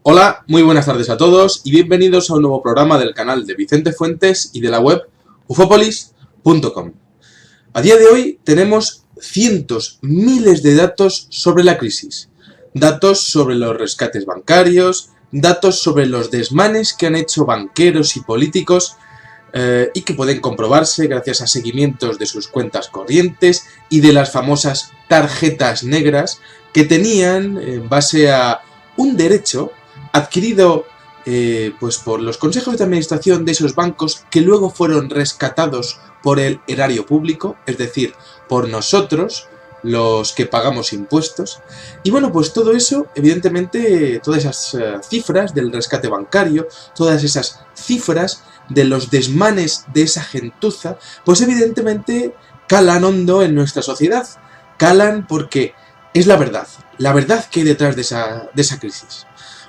Hola, muy buenas tardes a todos y bienvenidos a un nuevo programa del canal de Vicente Fuentes y de la web ufopolis.com. A día de hoy tenemos cientos, miles de datos sobre la crisis. Datos sobre los rescates bancarios, datos sobre los desmanes que han hecho banqueros y políticos y que pueden comprobarse gracias a seguimientos de sus cuentas corrientes y de las famosas tarjetas negras que tenían en base a un derecho adquirido pues por los consejos de administración de esos bancos que luego fueron rescatados por el erario público, es decir, por nosotros, los que pagamos impuestos. Y bueno, pues todo eso, evidentemente, todas esas cifras del rescate bancario, todas esas cifras de los desmanes de esa gentuza, pues evidentemente calan hondo en nuestra sociedad. Calan porque es la verdad que hay detrás de esa crisis.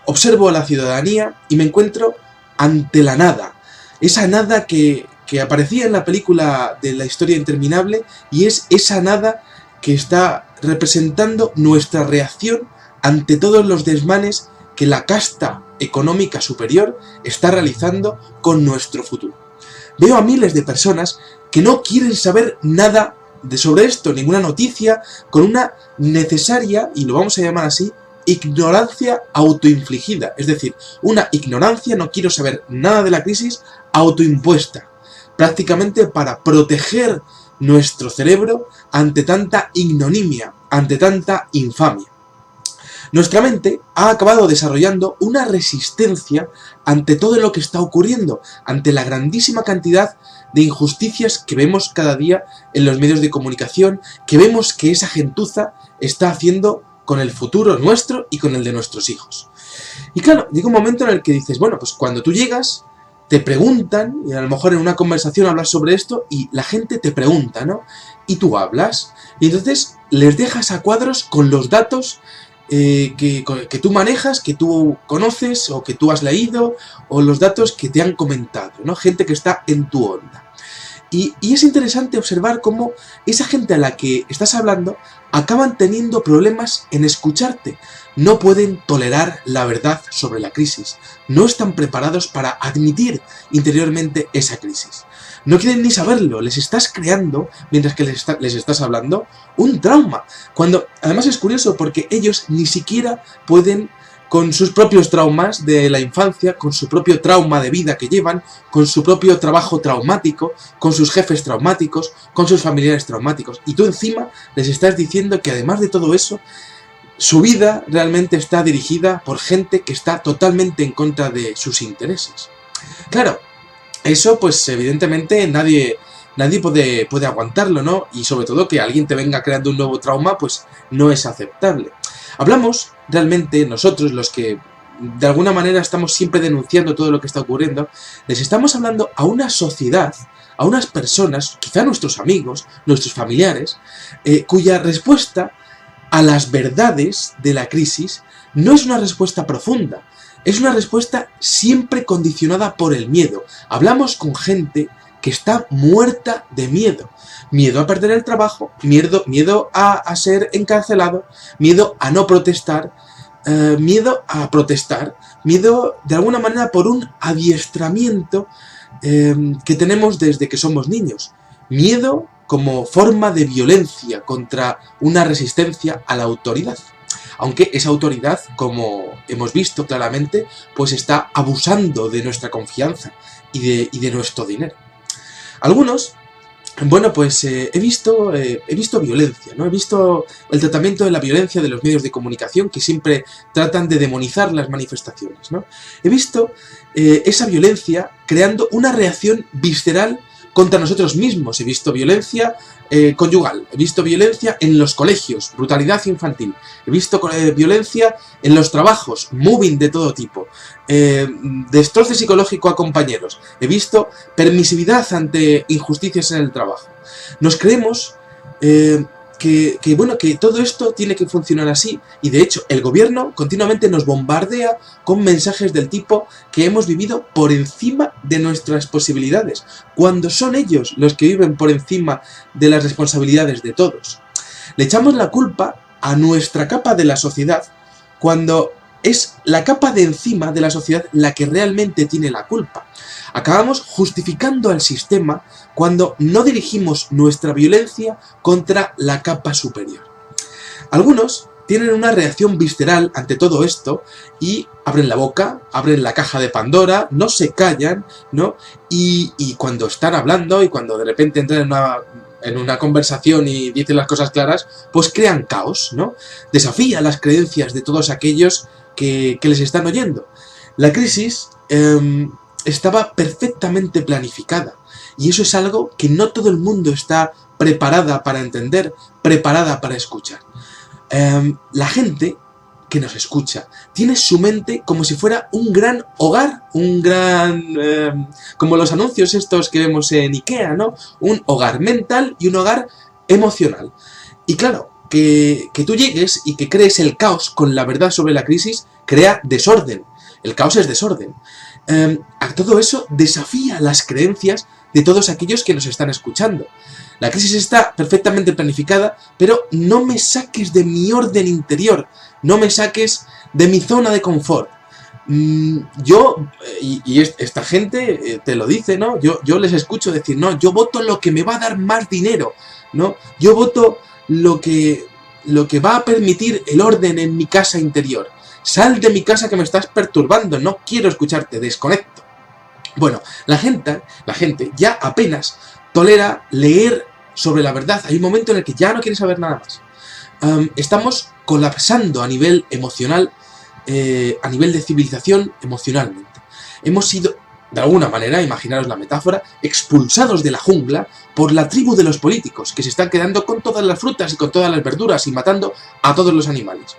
Observo a la ciudadanía y me encuentro ante la nada. Esa nada que aparecía en la película de La historia interminable, y es esa nada que está representando nuestra reacción ante todos los desmanes que la casta económica superior está realizando con nuestro futuro. Veo a miles de personas que no quieren saber nada sobre esto, ninguna noticia, con una necesaria, y lo vamos a llamar así, ignorancia autoinfligida, es decir, una ignorancia, no quiero saber nada de la crisis, autoimpuesta, prácticamente para proteger nuestro cerebro ante tanta ignominia, ante tanta infamia. Nuestra mente ha acabado desarrollando una resistencia ante todo lo que está ocurriendo, ante la grandísima cantidad de injusticias que vemos cada día en los medios de comunicación, que vemos que esa gentuza está haciendo con el futuro nuestro y con el de nuestros hijos. Y claro, llega un momento en el que dices, bueno, pues cuando tú llegas, te preguntan, y a lo mejor en una conversación hablas sobre esto, y la gente te pregunta, ¿no? Y tú hablas, y entonces les dejas a cuadros con los datos que tú manejas, que tú conoces, o que tú has leído, o los datos que te han comentado, ¿no? Gente que está en tu onda. Y es interesante observar cómo esa gente a la que estás hablando acaban teniendo problemas en escucharte. No pueden tolerar la verdad sobre la crisis. No están preparados para admitir interiormente esa crisis. No quieren ni saberlo, les estás creando, mientras que les estás hablando, un trauma. Cuando, además es curioso porque ellos ni siquiera pueden, con sus propios traumas de la infancia, con su propio trauma de vida que llevan, con su propio trabajo traumático, con sus jefes traumáticos, con sus familiares traumáticos. Y tú encima les estás diciendo que además de todo eso, su vida realmente está dirigida por gente que está totalmente en contra de sus intereses. Claro, eso pues evidentemente nadie puede aguantarlo, ¿no? Y sobre todo que alguien te venga creando un nuevo trauma, pues no es aceptable. Hablamos realmente nosotros, los que de alguna manera estamos siempre denunciando todo lo que está ocurriendo, les estamos hablando a una sociedad, a unas personas, quizá nuestros amigos, nuestros familiares, cuya respuesta a las verdades de la crisis no es una respuesta profunda, es una respuesta siempre condicionada por el miedo. Hablamos con gente que está muerta de miedo. Miedo a perder el trabajo, miedo a ser encarcelado, miedo a no protestar, miedo a protestar, miedo de alguna manera por un adiestramiento que tenemos desde que somos niños. Miedo como forma de violencia contra una resistencia a la autoridad. Aunque esa autoridad, como hemos visto claramente, pues está abusando de nuestra confianza y de nuestro dinero. Algunos, bueno, pues he visto violencia, ¿no? He visto el tratamiento de la violencia de los medios de comunicación que siempre tratan de demonizar las manifestaciones, ¿no? He visto esa violencia creando una reacción visceral contra nosotros mismos. He visto violencia conyugal, he visto violencia en los colegios, brutalidad infantil, he visto violencia en los trabajos, mobbing de todo tipo, destroce psicológico a compañeros, he visto permisividad ante injusticias en el trabajo. Nos creemos que todo esto tiene que funcionar así, y de hecho el gobierno continuamente nos bombardea con mensajes del tipo que hemos vivido por encima de nuestras posibilidades, cuando son ellos los que viven por encima de las responsabilidades de todos. Le echamos la culpa a nuestra capa de la sociedad cuando es la capa de encima de la sociedad la que realmente tiene la culpa. Acabamos justificando al sistema cuando no dirigimos nuestra violencia contra la capa superior. Algunos tienen una reacción visceral ante todo esto y abren la boca, abren la caja de Pandora, no se callan, ¿no? Y cuando están hablando y cuando de repente entran en una conversación y dicen las cosas claras, pues crean caos, ¿no? Desafían las creencias de todos aquellos que les están oyendo. La crisis estaba perfectamente planificada y eso es algo que no todo el mundo está preparada para entender, preparada para escuchar. La gente que nos escucha tiene su mente como si fuera un gran hogar, como los anuncios estos que vemos en Ikea, ¿no? Un hogar mental y un hogar emocional. Y claro, que tú llegues y que crees el caos con la verdad sobre la crisis, crea desorden. El caos es desorden. A todo eso desafía las creencias de todos aquellos que nos están escuchando. La crisis está perfectamente planificada, pero no me saques de mi orden interior, no me saques de mi zona de confort. Esta gente te lo dice, ¿no? Yo les escucho decir, no, yo voto lo que me va a dar más dinero, ¿no? Yo voto lo que va a permitir el orden en mi casa interior. Sal de mi casa que me estás perturbando, no quiero escucharte, desconecto. Bueno, la gente ya apenas tolera leer sobre la verdad. Hay un momento en el que ya no quiere saber nada más. Estamos colapsando a nivel emocional, a nivel de civilización emocionalmente. Hemos sido, de alguna manera, imaginaros la metáfora, expulsados de la jungla por la tribu de los políticos, que se están quedando con todas las frutas y con todas las verduras y matando a todos los animales.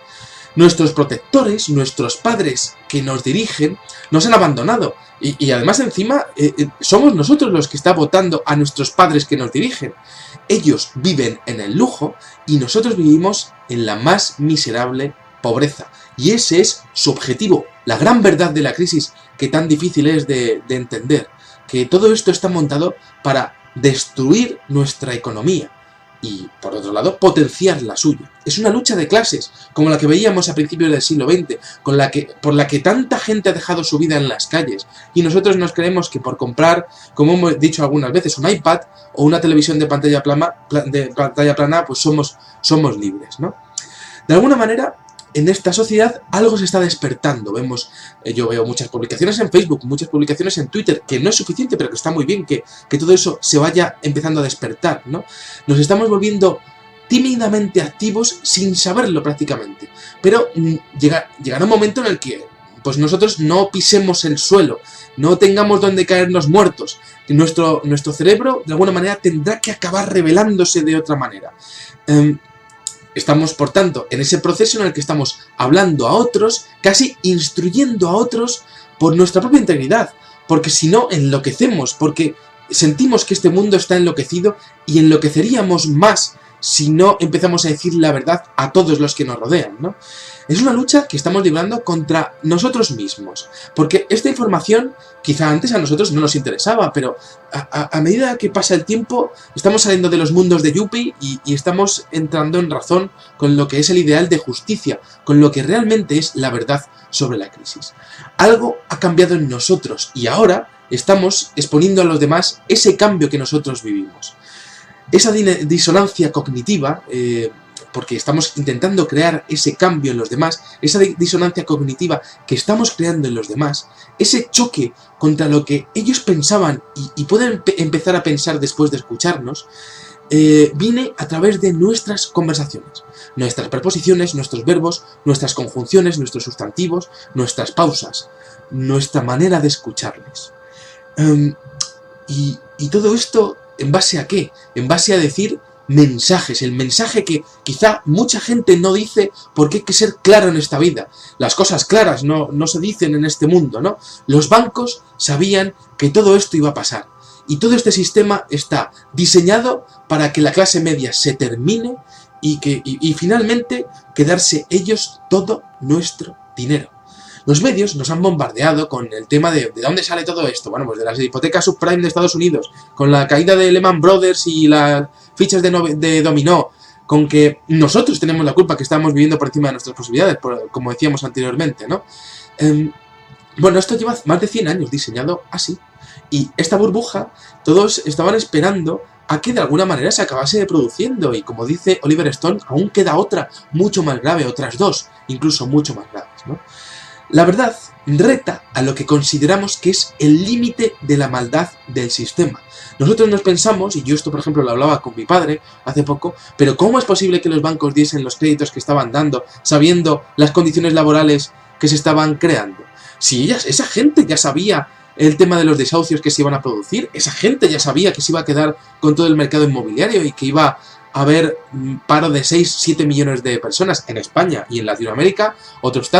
Nuestros protectores, nuestros padres que nos dirigen, nos han abandonado. Y además encima somos nosotros los que están votando a nuestros padres que nos dirigen. Ellos viven en el lujo y nosotros vivimos en la más miserable pobreza. Y ese es su objetivo, la gran verdad de la crisis que tan difícil es de entender. Que todo esto está montado para destruir nuestra economía. Y, por otro lado, potenciar la suya. Es una lucha de clases, como la que veíamos a principios del siglo XX, por la que tanta gente ha dejado su vida en las calles, y nosotros nos creemos que por comprar, como hemos dicho algunas veces, un iPad o una televisión de pantalla plana, pues somos libres, ¿no? De alguna manera, en esta sociedad algo se está despertando. Yo veo muchas publicaciones en Facebook, muchas publicaciones en Twitter, que no es suficiente, pero que está muy bien que todo eso se vaya empezando a despertar, ¿no? Nos estamos volviendo tímidamente activos sin saberlo prácticamente. Pero llegará un momento en el que pues nosotros no pisemos el suelo, no tengamos donde caernos muertos. Nuestro cerebro, de alguna manera, tendrá que acabar revelándose de otra manera. Estamos, por tanto, en ese proceso en el que estamos hablando a otros, casi instruyendo a otros por nuestra propia integridad, porque si no enloquecemos, porque sentimos que este mundo está enloquecido y enloqueceríamos más si no empezamos a decir la verdad a todos los que nos rodean, ¿no? Es una lucha que estamos librando contra nosotros mismos, porque esta información quizá antes a nosotros no nos interesaba, pero a medida que pasa el tiempo estamos saliendo de los mundos de Yuppie y estamos entrando en razón con lo que es el ideal de justicia, con lo que realmente es la verdad sobre la crisis. Algo ha cambiado en nosotros y ahora estamos exponiendo a los demás ese cambio que nosotros vivimos. Esa disonancia cognitiva, porque estamos intentando crear ese cambio en los demás, esa disonancia cognitiva que estamos creando en los demás, ese choque contra lo que ellos pensaban y pueden empezar a pensar después de escucharnos, viene a través de nuestras conversaciones, nuestras preposiciones, nuestros verbos, nuestras conjunciones, nuestros sustantivos, nuestras pausas, nuestra manera de escucharles. Y todo esto, ¿en base a qué? En base a decir mensajes, el mensaje que quizá mucha gente no dice porque hay que ser claro en esta vida. Las cosas claras no se dicen en este mundo, ¿no? Los bancos sabían que todo esto iba a pasar. Y todo este sistema está diseñado para que la clase media se termine y finalmente quedarse ellos todo nuestro dinero. Los medios nos han bombardeado con el tema de dónde sale todo esto. Bueno, pues de las hipotecas subprime de Estados Unidos, con la caída de Lehman Brothers y las fichas de dominó, con que nosotros tenemos la culpa, que estamos viviendo por encima de nuestras posibilidades, como decíamos anteriormente, ¿no? Bueno, esto lleva más de 100 años diseñado así. Y esta burbuja, todos estaban esperando a que de alguna manera se acabase produciendo. Y como dice Oliver Stone, aún queda otra mucho más grave, otras dos, incluso mucho más graves, ¿no? La verdad reta a lo que consideramos que es el límite de la maldad del sistema. Nosotros nos pensamos, y yo esto por ejemplo lo hablaba con mi padre hace poco, pero ¿cómo es posible que los bancos diesen los créditos que estaban dando, sabiendo las condiciones laborales que se estaban creando? Si esa gente ya sabía el tema de los desahucios que se iban a producir, esa gente ya sabía que se iba a quedar con todo el mercado inmobiliario y que iba a haber paro de 6-7 millones de personas en España y en Latinoamérica, otros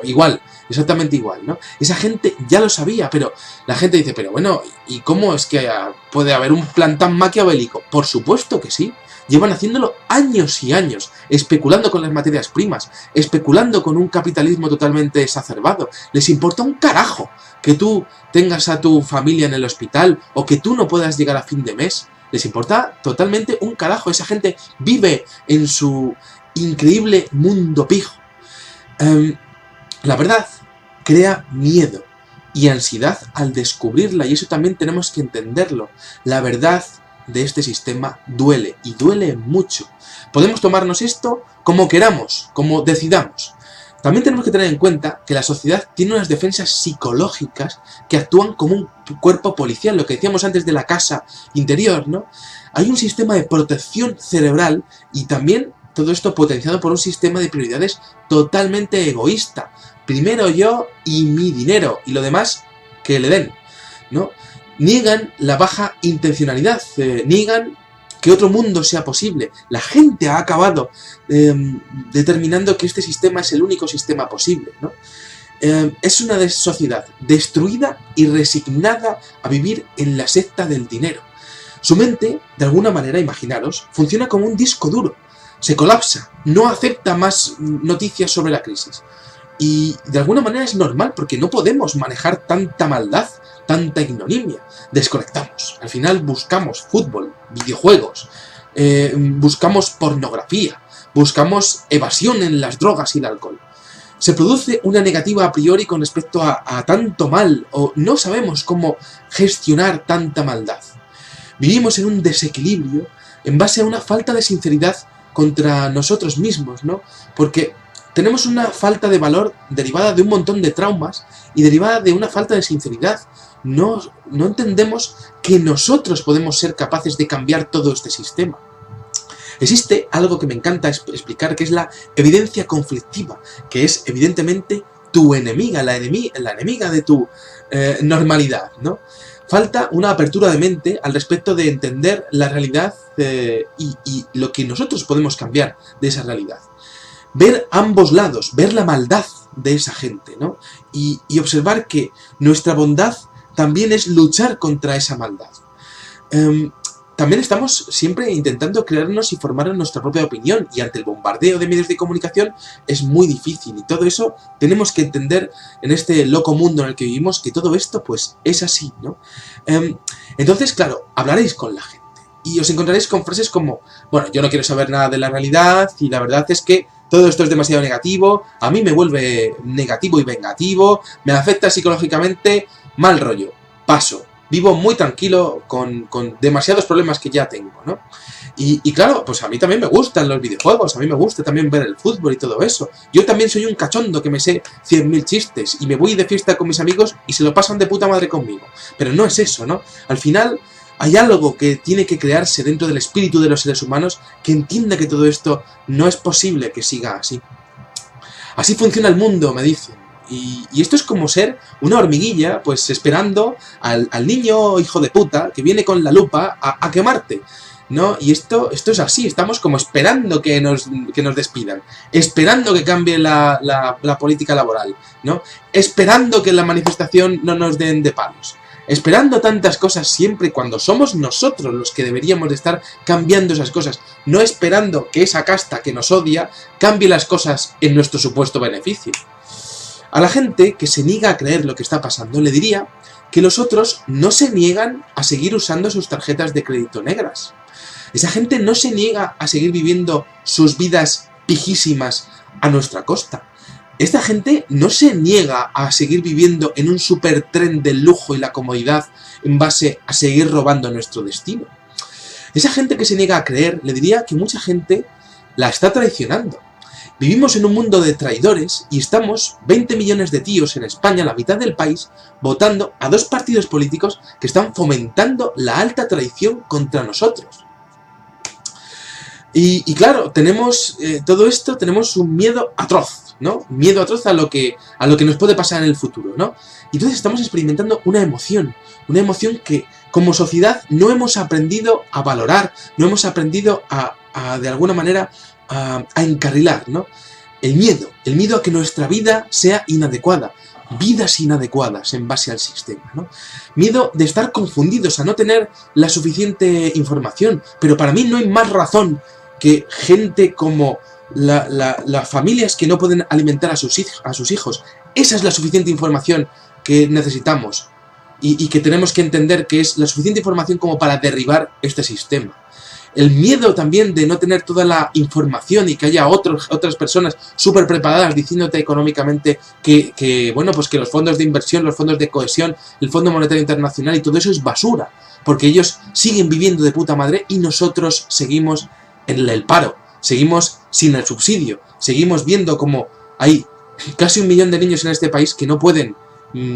igual, exactamente igual, ¿no? Esa gente ya lo sabía, pero la gente dice, pero bueno, ¿y cómo es que puede haber un plan tan maquiavélico? Por supuesto que sí. Llevan haciéndolo años y años, especulando con las materias primas, especulando con un capitalismo totalmente exacerbado. Les importa un carajo que tú tengas a tu familia en el hospital o que tú no puedas llegar a fin de mes. Les importa totalmente un carajo. Esa gente vive en su increíble mundo pijo. La verdad crea miedo y ansiedad al descubrirla, y eso también tenemos que entenderlo. La verdad de este sistema duele, y duele mucho. Podemos tomarnos esto como queramos, como decidamos. También tenemos que tener en cuenta que la sociedad tiene unas defensas psicológicas que actúan como un cuerpo policial, lo que decíamos antes de la casa interior, ¿no? Hay un sistema de protección cerebral y también todo esto potenciado por un sistema de prioridades totalmente egoísta. Primero yo y mi dinero, y lo demás que le den, ¿no? Niegan la baja intencionalidad, niegan que otro mundo sea posible. La gente ha acabado determinando que este sistema es el único sistema posible, ¿no? Es una sociedad destruida y resignada a vivir en la secta del dinero. Su mente, de alguna manera, imaginaros, funciona como un disco duro. Se colapsa, no acepta más noticias sobre la crisis. Y de alguna manera es normal, porque no podemos manejar tanta maldad, tanta ignominia. Desconectamos. Al final buscamos fútbol, videojuegos, buscamos pornografía, buscamos evasión en las drogas y el alcohol. Se produce una negativa a priori con respecto a tanto mal, o no sabemos cómo gestionar tanta maldad. Vivimos en un desequilibrio en base a una falta de sinceridad contra nosotros mismos, ¿no? Porque tenemos una falta de valor derivada de un montón de traumas y derivada de una falta de sinceridad. No entendemos que nosotros podemos ser capaces de cambiar todo este sistema. Existe algo que me encanta explicar, que es la evidencia conflictiva, que es evidentemente tu enemiga, la enemiga de tu normalidad, ¿no? Falta una apertura de mente al respecto de entender la realidad y lo que nosotros podemos cambiar de esa realidad. Ver ambos lados, ver la maldad de esa gente, ¿no? Y observar que nuestra bondad también es luchar contra esa maldad. También estamos siempre intentando crearnos y formarnos nuestra propia opinión, y ante el bombardeo de medios de comunicación es muy difícil, y todo eso tenemos que entender en este loco mundo en el que vivimos, que todo esto pues es así, ¿no? Entonces, claro, hablaréis con la gente y os encontraréis con frases como, bueno, yo no quiero saber nada de la realidad y la verdad es que todo esto es demasiado negativo, a mí me vuelve negativo y vengativo, me afecta psicológicamente, mal rollo, paso. Vivo muy tranquilo con demasiados problemas que ya tengo, ¿no? Y claro, pues a mí también me gustan los videojuegos, a mí me gusta también ver el fútbol y todo eso. Yo también soy un cachondo que me sé 100.000 chistes y me voy de fiesta con mis amigos y se lo pasan de puta madre conmigo. Pero no es eso, ¿no? Al final hay algo que tiene que crearse dentro del espíritu de los seres humanos que entienda que todo esto no es posible que siga así. Así funciona el mundo, me dicen. Y esto es como ser una hormiguilla, pues esperando al niño hijo de puta que viene con la lupa a quemarte, ¿no? Y esto es así, estamos como esperando que nos despidan, esperando que cambie la política laboral, ¿no? Esperando que en la manifestación no nos den de palos. Esperando tantas cosas siempre cuando somos nosotros los que deberíamos de estar cambiando esas cosas, no esperando que esa casta que nos odia cambie las cosas en nuestro supuesto beneficio. A la gente que se niega a creer lo que está pasando, le diría que los otros no se niegan a seguir usando sus tarjetas de crédito negras. Esa gente no se niega a seguir viviendo sus vidas pijísimas a nuestra costa. Esta gente no se niega a seguir viviendo en un supertren del lujo y la comodidad en base a seguir robando nuestro destino. Esa gente que se niega a creer, le diría que mucha gente la está traicionando. Vivimos en un mundo de traidores y estamos 20 millones de tíos en España, la mitad del país, votando a 2 partidos políticos que están fomentando la alta traición contra nosotros. Y claro, tenemos todo esto, tenemos un miedo atroz, ¿no? Miedo atroz a lo que nos puede pasar en el futuro, ¿no? Y entonces estamos experimentando una emoción que como sociedad no hemos aprendido a valorar, no hemos aprendido a de alguna manera a encarrilar, ¿no? El miedo a que nuestra vida sea inadecuada, vidas inadecuadas en base al sistema, ¿no? Miedo de estar confundidos, a no tener la suficiente información, pero para mí no hay más razón que gente como las familias que no pueden alimentar a sus hijos. Esa es la suficiente información que necesitamos y que tenemos que entender que es la suficiente información como para derribar este sistema. El miedo también de no tener toda la información y que haya otras personas súper preparadas diciéndote económicamente que los fondos de inversión, los fondos de cohesión, el Fondo Monetario Internacional y todo eso es basura, porque ellos siguen viviendo de puta madre y nosotros seguimos en el paro, seguimos sin el subsidio, seguimos viendo como hay casi 1 millón de niños en este país que no pueden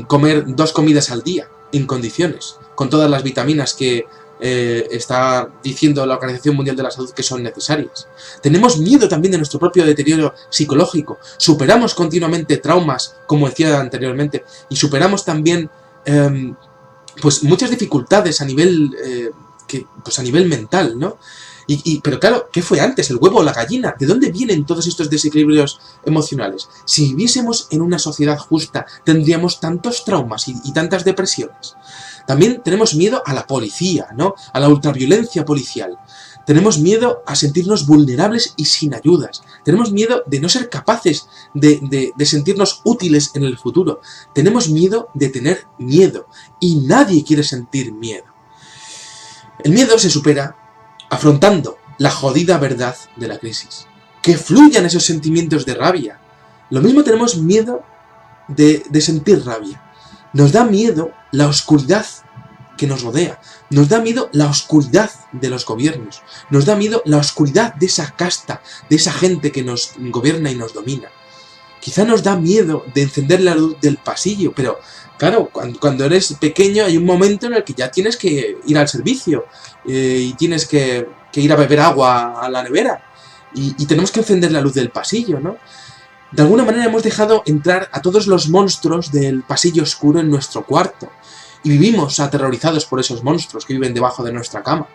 comer 2 comidas al día en condiciones, con todas las vitaminas que está diciendo la Organización Mundial de la Salud que son necesarias. Tenemos miedo también de nuestro propio deterioro psicológico, superamos continuamente traumas, como decía anteriormente, y superamos también pues muchas dificultades a nivel mental, ¿no? Pero claro, ¿qué fue antes? ¿El huevo o la gallina? ¿De dónde vienen todos estos desequilibrios emocionales? Si viviésemos en una sociedad justa, tendríamos tantos traumas y tantas depresiones. También tenemos miedo a la policía, ¿no? A la ultraviolencia policial. Tenemos miedo a sentirnos vulnerables y sin ayudas. Tenemos miedo de no ser capaces de sentirnos útiles en el futuro. Tenemos miedo de tener miedo. Y nadie quiere sentir miedo. El miedo se supera afrontando la jodida verdad de la crisis. Que fluyan esos sentimientos de rabia. Lo mismo tenemos miedo de sentir rabia. Nos da miedo la oscuridad que nos rodea. Nos da miedo la oscuridad de los gobiernos. Nos da miedo la oscuridad de esa casta, de esa gente que nos gobierna y nos domina. Quizá nos da miedo de encender la luz del pasillo, pero claro, cuando eres pequeño hay un momento en el que ya tienes que ir al servicio y tienes que ir a beber agua a la nevera y tenemos que encender la luz del pasillo, ¿no? De alguna manera hemos dejado entrar a todos los monstruos del pasillo oscuro en nuestro cuarto y vivimos aterrorizados por esos monstruos que viven debajo de nuestra cama.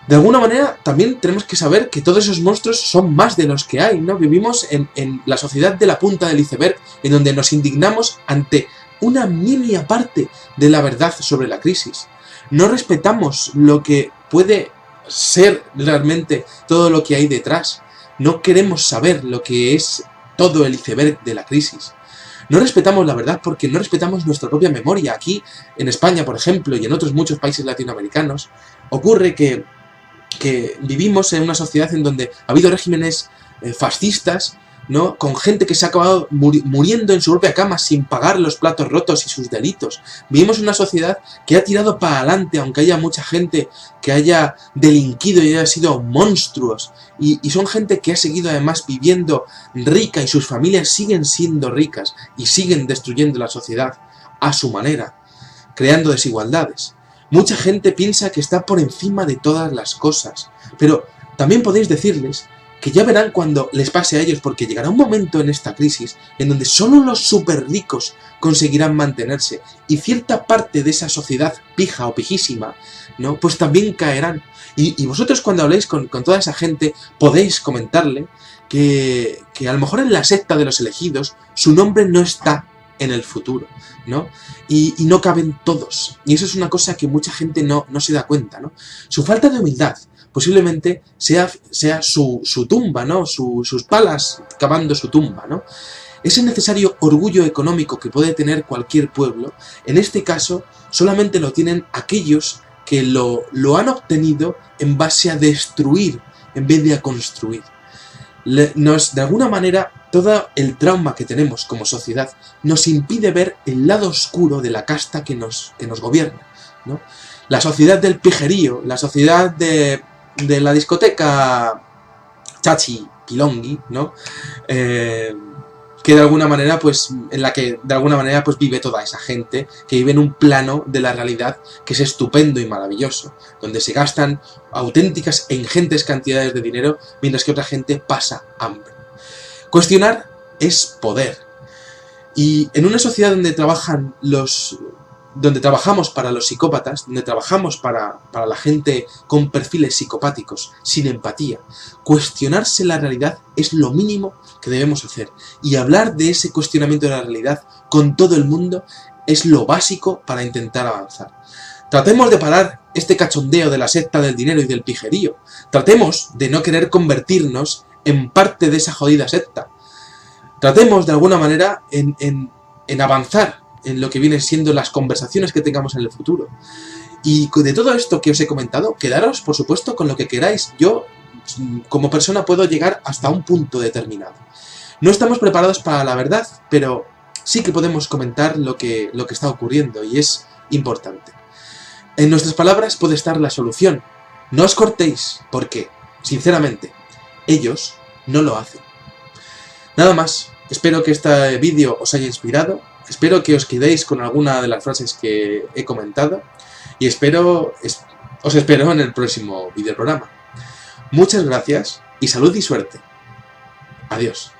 De alguna manera también tenemos que saber que todos esos monstruos son más de los que hay, ¿no? Vivimos en la sociedad de la punta del iceberg, en donde nos indignamos ante una mínima parte de la verdad sobre la crisis. No respetamos lo que puede ser realmente todo lo que hay detrás. No queremos saber lo que es todo el iceberg de la crisis. No respetamos la verdad porque no respetamos nuestra propia memoria. Aquí, en España, por ejemplo, y en otros muchos países latinoamericanos, ocurre que vivimos en una sociedad en donde ha habido regímenes fascistas, ¿no? Con gente que se ha acabado muriendo en su propia cama sin pagar los platos rotos y sus delitos. Vivimos en una sociedad que ha tirado para adelante, aunque haya mucha gente que haya delinquido y haya sido monstruos. Y son gente que ha seguido además viviendo rica y sus familias siguen siendo ricas y siguen destruyendo la sociedad a su manera, creando desigualdades. Mucha gente piensa que está por encima de todas las cosas, pero también podéis decirles que ya verán cuando les pase a ellos, porque llegará un momento en esta crisis en donde solo los súper ricos conseguirán mantenerse y cierta parte de esa sociedad pija o pijísima, ¿no? Pues también caerán. Y vosotros cuando habléis con toda esa gente podéis comentarle que a lo mejor en la secta de los elegidos su nombre no está en el futuro, ¿no? Y no caben todos. Y eso es una cosa que mucha gente no se da cuenta, ¿no? Su falta de humildad posiblemente sea su tumba, ¿no? Sus palas cavando su tumba, ¿no? Ese necesario orgullo económico que puede tener cualquier pueblo, en este caso solamente lo tienen aquellos porque lo han obtenido en base a destruir en vez de a construir. De alguna manera, todo el trauma que tenemos como sociedad nos impide ver el lado oscuro de la casta que nos gobierna, ¿no? La sociedad del pijerío, la sociedad de la discoteca chachi, pilongui, ¿no? Que de alguna manera, pues, en la que de alguna manera pues vive toda esa gente, que vive en un plano de la realidad que es estupendo y maravilloso, donde se gastan auténticas e ingentes cantidades de dinero, mientras que otra gente pasa hambre. Cuestionar es poder. Y en una sociedad donde trabajamos para los psicópatas, donde trabajamos para la gente con perfiles psicopáticos, sin empatía, cuestionarse la realidad es lo mínimo que debemos hacer. Y hablar de ese cuestionamiento de la realidad con todo el mundo es lo básico para intentar avanzar. Tratemos de parar este cachondeo de la secta del dinero y del pijerío. Tratemos de no querer convertirnos en parte de esa jodida secta. Tratemos de alguna manera en avanzar en lo que vienen siendo las conversaciones que tengamos en el futuro. Y de todo esto que os he comentado, quedaros, por supuesto, con lo que queráis. Yo, como persona, puedo llegar hasta un punto determinado. No estamos preparados para la verdad, pero sí que podemos comentar lo que está ocurriendo, y es importante. En nuestras palabras puede estar la solución. No os cortéis, porque, sinceramente, ellos no lo hacen. Nada más. Espero que este vídeo os haya inspirado. Espero que os quedéis con alguna de las frases que he comentado. Y os espero en el próximo videoprograma. Muchas gracias y salud y suerte. Adiós.